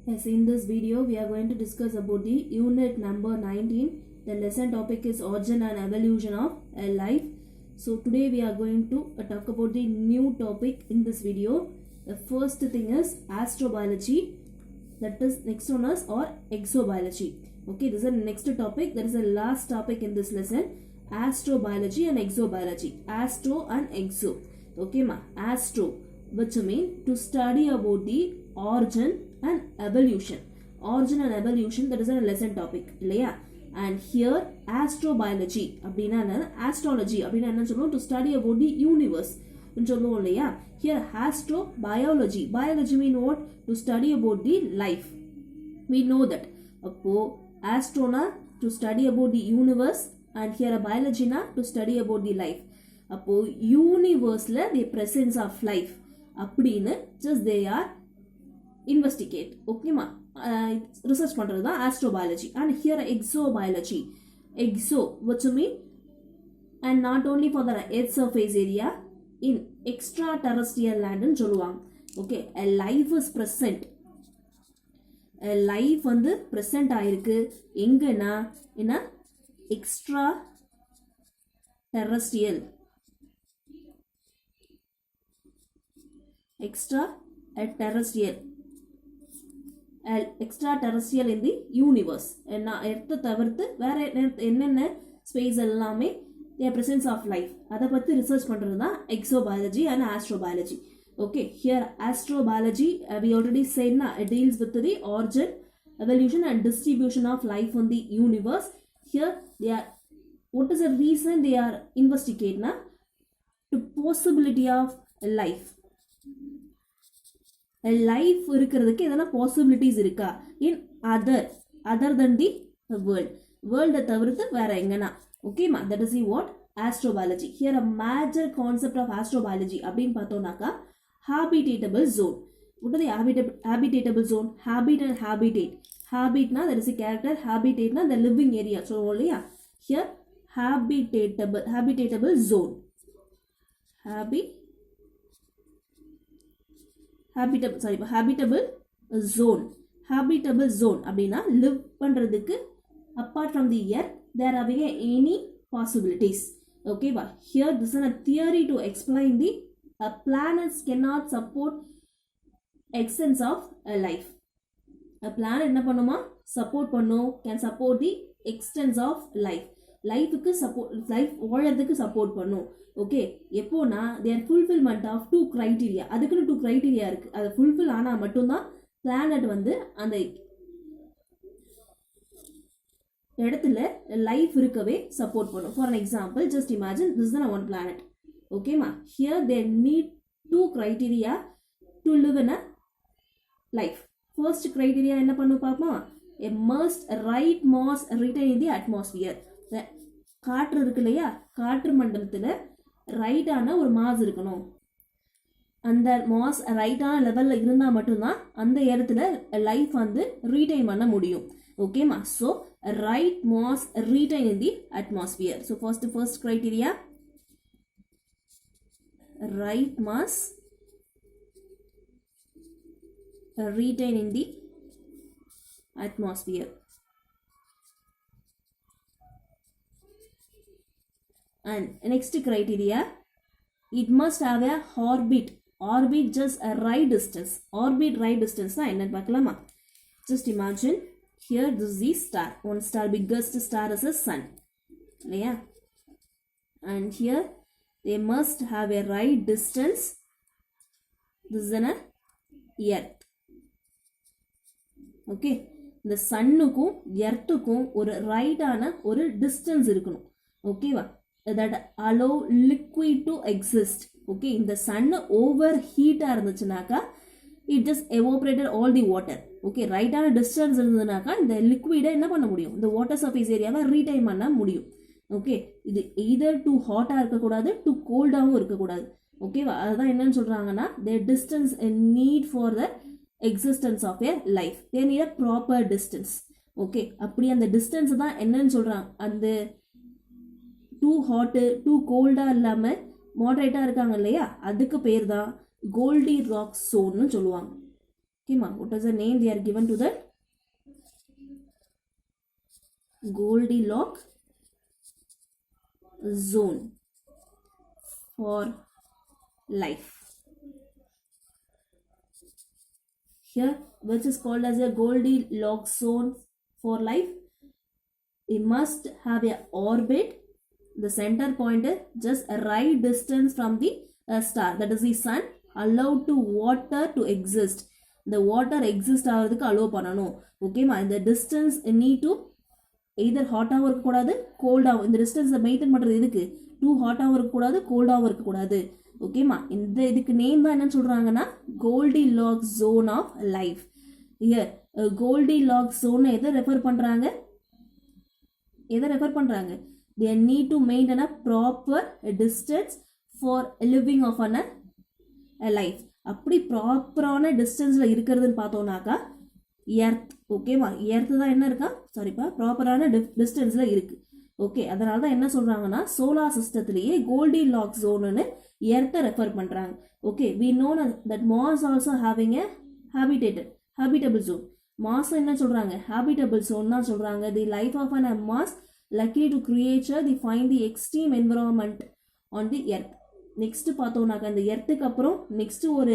Yes, in this video we are going to discuss about the unit number 19. The lesson topic is origin and evolution of life. So today we are going to talk about the new topic in this video. The first thing is astrobiology. That is next one is or exobiology. Okay, this is the next topic. That is the last topic in this lesson. Astrobiology and exobiology. Astro and exo. Okay ma. Astro, which mean to study about the origin and evolution. Origin and evolution, that is a lesson topic. And here astrobiology astrology to study about the universe. Here astrobiology, biology mean what? To study about the life. We know that. Astrona to study about the universe, and here a biology na to study about the life. Universe la the presence of life அப்படினு just they are investigate. Okay ma, research பண்றது தான் astrobiology. And here exobiology, exo which mean and not only for the earth surface area, in extraterrestrial land னு சொல்லுவாங்க. Okay, a life is present. A life வந்து present ஆயிருக்கு எங்கனா in a extra terrestrial extraterrestrial in the universe. Earth தவிர்த்து வேற என்னென்ன space எல்லாமே their presence of life அதை பத்தி ரிசர்ச் பண்றது தான் exobiology and astrobiology. Okay, here astrobiology we already said na, it deals with the origin, evolution and distribution of life in the universe. Here they are, what is the reason they are investigating na? To possibility of life. Life இருக்கிறதுக்கு எதனா possibilities இருக்கா in other than the world தவிர்த்து வேற எங்கனா. Okay ma, that is the what? Astrobiology. Here a major concept of astrobiology அப்படின்னு பார்த்தோம்னாக்கா habitable zone. What are the habitable zone? Habit and habitate. Habit na, that is a character. Habitate na, the living area. So only here habitable zone. Habitable zone. Habitable zone அப்படினா live பண்றதுக்கு apart from the earth there are any possibilities. Okay ba, here this is a theory to explain the planets cannot support extents of life. A planet என்ன பண்ணுமா support பண்ணும், can support the extents of life. லைஃபுக்கு support, life வாழறதுக்கு support பண்ணும். Okay, எப்போனா தேர் fulfilment of 2 criteria. அதுக்குன்னு 2 criteria இருக்கு. அதை ஃபுல்ஃபில் ஆனால் மட்டும்தான் பிளானட் வந்து அந்த இடத்துல லைஃப் இருக்கவே சப்போர்ட் பண்ணும். For an example, just imagine this is one planet. ஓகேமா, here there need 2 criteria to live in a life. First criteria என்ன பண்ணும் பார்ப்போம்? A must right mass retain in the atmosphere. காற்று இருக்கு இல்லையா, காற்று மண்டலத்தில் ரைட்டான ஒரு மாஸ் இருக்கணும். அந்த மாஸ் ரைட்டான லெவலில் இருந்தால் மட்டும்தான் அந்த இடத்துல லைஃப் வந்து ரீடைன் பண்ண முடியும். ஓகேமா, so right mass retain in the atmosphere. So first criteria right mass retain in the atmosphere. And next criteria, it must have a orbit just a right distance. Right distance na enna paakalaama. Just imagine here this is the star, one star, biggest star is the sun. Yeah, and here they must have a right distance. This is an earth. Okay, இந்த சன்னுக்கும் எர்த்துக்கும் ஒரு ரைட்டான ஒரு distance இருக்கணும். ஓகேவா, that allow liquid to exist. Okay, இந்த sun over ஹீட்டாக இருந்துச்சுனாக்கா it just evaporated all the water. Okay, ரைட்டான distance இருந்ததுனாக்கா இந்த லிக்விடை என்ன பண்ண முடியும், இந்த வாட்டர் சர்ஃபேஸ் ஏரியாவை ரீடைன் பண்ண முடியும். ஓகே, இது எய்தர் டூ ஹாட்டாக இருக்கக்கூடாது, டூ கோல்டாகவும் இருக்கக்கூடாது. ஓகேவா, அதுதான் என்னன்னு சொல்கிறாங்கன்னா the distance need for the existence of a life. They need a proper distance. Okay, அப்படி அந்த டிஸ்டன்ஸ் தான் என்னன்னு சொல்கிறாங்க, அந்த டூ ஹாட்டு டூ கோல்டாக இல்லாமல் மாடரேட்டாக இருக்காங்க இல்லையா, அதுக்கு பேர் தான் கோல்டி ராக் சோன்னு சொல்லுவாங்க. Okay ma, what is the name they are given to that? Goldilocks zone for life. Here, which is called as a Goldilocks zone for life, it must have a orbit. The center point is just a right distance from the star, that is the sun, allowed to water to exist. The water exist ஆகிறதுக்கு allow பண்ணணும். ஓகேமா, இந்த distance need to either ஹாட்டாகவும் இருக்கக்கூடாது கோல்டாகவும். இந்த டிஸ்டன்ஸை maintain பண்ணுறது எதுக்கு? Two ஹாட்டாகவும் இருக்கக்கூடாது கோல்டாகவும் இருக்கக்கூடாது. ஓகேமா, இந்த இதுக்கு நேம் தான் என்னன்னு சொல்கிறாங்கன்னா கோல்டிலாக்ஸ் ஜோன் ஆஃப் லைஃப். இயர் கோல்டிலாக்ஸ் ஜோனை எதை ரெஃபர் பண்ணுறாங்க? They need to maintain a proper distance for living of a life. அப்படி ப்ராப்பரான டிஸ்டன்ஸில் இருக்கிறதுன்னு பார்த்தோம்னாக்கா எர்த். ஓகேவா, எர்த்து தான் என்ன இருக்கா, சாரிப்பா, ப்ராப்பரான டிஸ்டன்ஸில் இருக்குது. ஓகே, அதனால தான் என்ன சொல்கிறாங்கன்னா சோலார் சிஸ்டத்துலேயே கோல்டிலாக்ஸ் ஜோனுன்னு எர்த்தை ரெஃபர் பண்ணுறாங்க. Okay, we know that Mars also having a habitable zone. Mass என்ன சொல்கிறாங்க? habitable zone தான் சொல்கிறாங்க. The life of a Mars luckily to creature they find the extreme environment on the earth. Next பார்த்தோம்னாக்கா இந்த எர்த்துக்கு அப்புறம் next ஒரு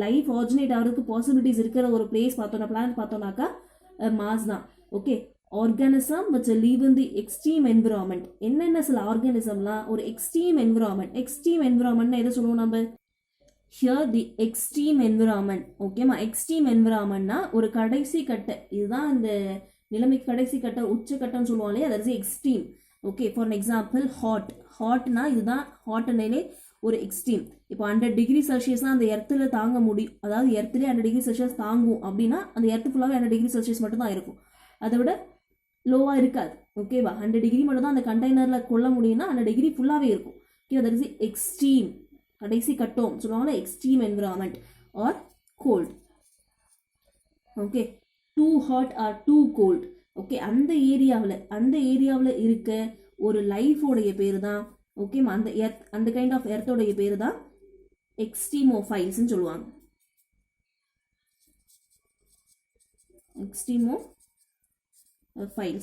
life originate ஆகிறதுக்கு possibilities இருக்கிற ஒரு பிளேஸ் பார்த்தோம்னா பிளானட் பார்த்தோம்னாக்கா மாஸ் தான். Okay, organism which leave in the extreme environment. என்னென்ன சில ஆர்கானிசம்லாம் ஒரு எக்ஸ்ட்ரீம் என்விரான்மெண்ட் எதை சொல்லுவோம் நம்ம? Here the extreme environment. ஓகேமா, எக்ஸ்ட்ரீம் என்விரான்மெண்ட்னா ஒரு கடைசி கட்டை, இதுதான் இந்த நிலைமைக்கு கடைசி கட்டம் உச்சக்கட்டம்னு சொல்லுவாங்க இல்லையா, that is extreme. Okay, for example ஹாட்னா இதுதான் ஹாட்னாலே ஒரு எக்ஸ்ட்ரீம். இப்போ 100 டிகிரி செல்சியஸ்னால் அந்த எர்த்தில் தாங்க முடியும், அதாவது எர்த்துலேயே 100 டிகிரி செல்சியஸ் தாங்கும் அப்படின்னா அந்த எர்த்து ஃபுல்லாகவே 100 டிகிரி செல்சியஸ் மட்டும் தான் இருக்கும், அதை விட லோவாக இருக்காது. ஓகேவா, 100 டிகிரி மட்டும் தான் அந்த கண்டெய்னரில் கொள்ள முடியும்னா 100 டிகிரி ஃபுல்லாகவே இருக்கும். ஓகே, தட் இஸ் எக்ஸ்ட்ரீம், கடைசி கட்டம் சொல்லுவாங்களா extreme environment or cold. Okay, too hot or too cold. Okay, அந்த ஏரியாவில் இருக்க ஒரு லைஃபோடைய பேர் தான் ஓகேமா அந்த கைண்ட் ஆஃப் எர்த்தோடைய பேர் தான் எக்ஸ்ட்ரீமோஃபைல்ஸ்ன்னு சொல்லுவாங்க. Extremophile.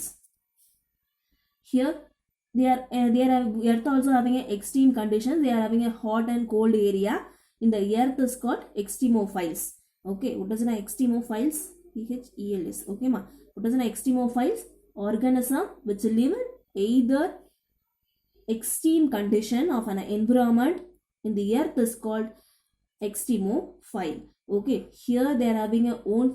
Here they are earth also having a extreme conditions. They are having a hot and cold area. In the earth is called extremophiles. Okay, what is an extremophiles? EHELS. Okay ma, what is an extremophiles? Organism which live in either extreme condition of an environment in the earth is called extremophile. Okay, here they are having a own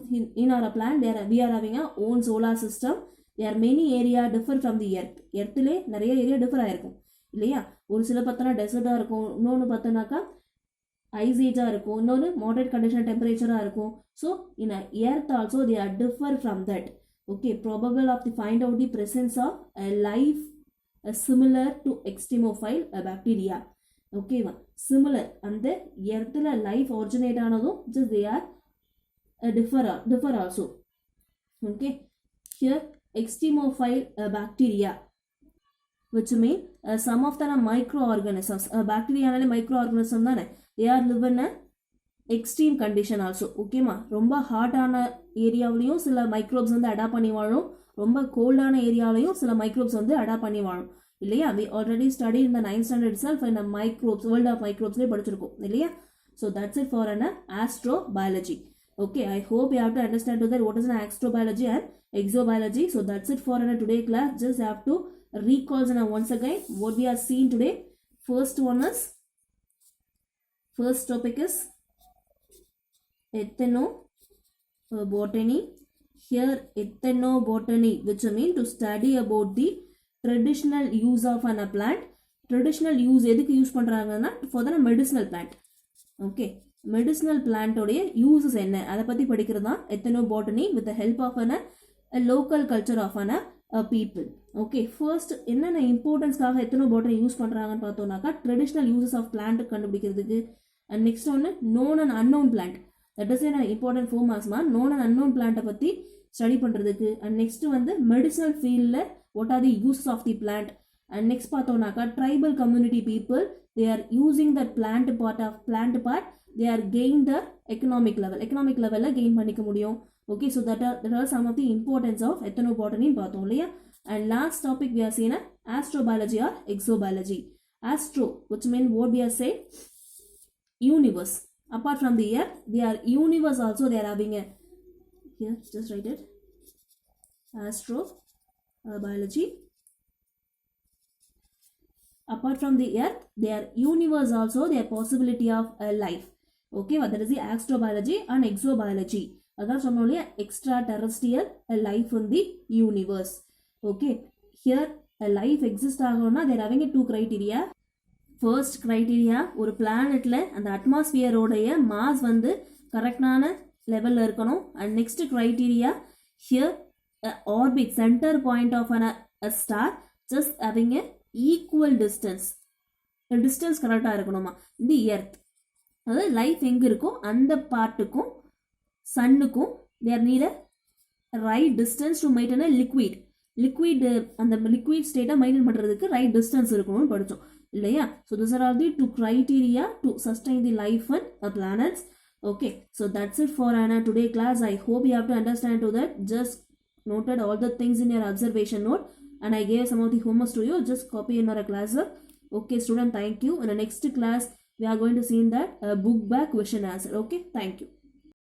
in our planet we are having a own solar system. There are many area differ from the earth. எர்த்ல நிறைய area differ ஆயிருக்கும் இல்லையா, ஒரு சில பார்த்தனா டெசர்ட்டாக இருக்கும், இன்னொன்று பார்த்தோன்னாக்கா ice ஏஜாக இருக்கும், இன்னொன்று மாடரேட் கண்டிஷன் டெம்பரேச்சராக இருக்கும். So in earth also they are differ from that. Okay, probable of the find out the presence of life similar to extremophile bacteria. ஓகேவா, சிமிலர் அந்த எர்த்தில் லைஃப் ஒரிஜினேட் ஆனதும் just they are differ also. Okay, here extremophile bacteria which mean some of the microorganisms. Bacteria நாலே microorganism தானே, they are live in a extreme condition also. ஓகேமா, ரொம்ப ஹாட்டான ஏரியாவிலையும் சில microbes வந்து அடாப்ட் பண்ணி வாழும், ரொம்ப கோல்டான ஏரியாவிலையும் சில மைக்ரோப்ஸ் வந்து அடாப்ட் பண்ணி வாழும் இல்லையா. we already studied in the 9th standard itself in a microbes, world of microbesலேயே படிச்சிருக்கோம் இல்லையா. so that's it for an astrobiology. okay, I hope you have to understand that what is an astrobiology and exobiology. so that's it for an today class. just have to recall once again what we are seeing today. First topic is ethnobotany. Here ethnobotany which mean to study about the traditional use of an plant. traditional use எதுக்கு use பண்ணுறாங்கன்னா for the medicinal plant. okay, medicinal plant உடைய uses என்ன அதை பற்றி படிக்கிறது தான் ethnobotany with the help of a local culture of a people. okay, first என்னென்ன இம்பார்ட்டன்ஸ்க்காக ethnobotany use பண்ணுறாங்கன்னு பார்த்தோம்னாக்கா traditional uses of plant கண்டுபிடிக்கிறதுக்கு, and next ஒன்று known and unknown plant. that is an important 4 marks ma, known and unknown plant பற்றி study பண்ணுறதுக்கு, and next வந்து medicinal ஃபீல்டில் what are the use of the plant, and next பார்த்தோம்னாக்கா tribal community people they are using that plant part they are gain the economic level gain பண்ணிக்க முடியும். Okay, so that are some of the importance of ethnobotany பார்த்தோம் இல்லையா. And last topic we are seeing astrobiology or exobiology. Astro, which means what we are saying, universe. Apart from the earth, they are universe also, they are having a, here just write it, astrobiology. Apart from the earth, they are universe also, their possibility of life. Okay, that is the astrobiology and exobiology. That's only extraterrestrial life in the universe. Okay, here a life exists agona, they are having a two criteria. First criteria, ஒரு பிளானெட்ல அந்த அட்மாஸ்பியரோடைய mass வந்து கரெக்டான லெவல்ல இருக்கணும். And next criteria, here orbit center point of a star just having a equal distance கரெக்டாக இருக்கணுமா இந்த earth. அதாவது லைஃப் எங்கே இருக்கோ அந்த பார்ட்டுக்கும் சன்னுக்கும் there need right distance to maintain liquid அந்த லிக்விட் ஸ்டேட்டை மெயின்டைன் பண்ணுறதுக்கு ரைட் டிஸ்டன்ஸ் இருக்கணும்னு படித்தோம் இல்லையா. So this are all the two criteria to sustain the life in planets. Okay, so that's it for today class. I hope you have to understand to that. Just noted all the things in your observation note and I gave some of the homework to you. Just copy in our class. Okay student, thank you. In the next class we are going to see in that book back question answer. Okay, thank you.